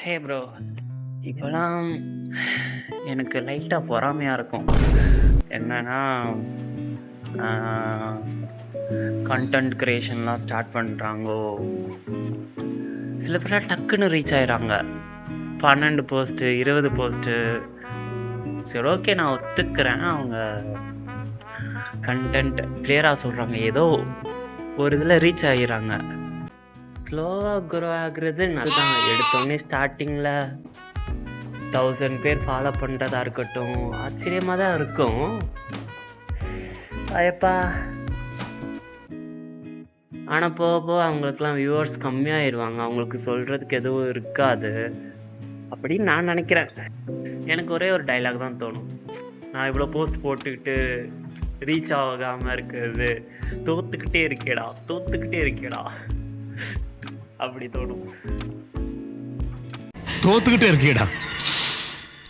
ஹே bro, இப்போலாம் எனக்கு லைட்டாக பொறாமையாக இருக்கும். என்னன்னா கண்டென்ட் கிரியேஷன்லாம் ஸ்டார்ட் பண்ணுறாங்கோ. சில பேர் டக்குன்னு ரீச் ஆயிடுறாங்க. 12 போஸ்ட்டு 20 போஸ்ட்டு. சரி, ஓகே, நான் ஒத்துக்கிறேன். அவங்க கண்டென்ட் கிளியராக சொல்கிறாங்க, ஏதோ ஒரு இதில் ரீச் ஆகிடுறாங்க. ஸ்லோவாக குரோ ஆகுறது நல்லதான். எடுத்தோடனே ஸ்டார்டிங்கில் 1000 பேர் ஃபாலோ பண்ணுறதா இருக்கட்டும், ஆச்சரியமாக தான் இருக்கும். ayappa. ஆனால் போக போக அவங்களுக்குலாம் வியூவர்ஸ் கம்மியாகிடுவாங்க. அவங்களுக்கு சொல்கிறதுக்கு எதுவும் இருக்காது அப்படின்னு நான் நினைக்கிறேன். எனக்கு ஒரே ஒரு டைலாக் தான் தோணும். நான் இவ்வளோ போஸ்ட் போட்டுக்கிட்டு ரீச் ஆகாமல் இருக்கிறது, தோத்துக்கிட்டே இருக்கேடா அப்படி தோணும். தோத்துக்கிட்டே இருக்கேடா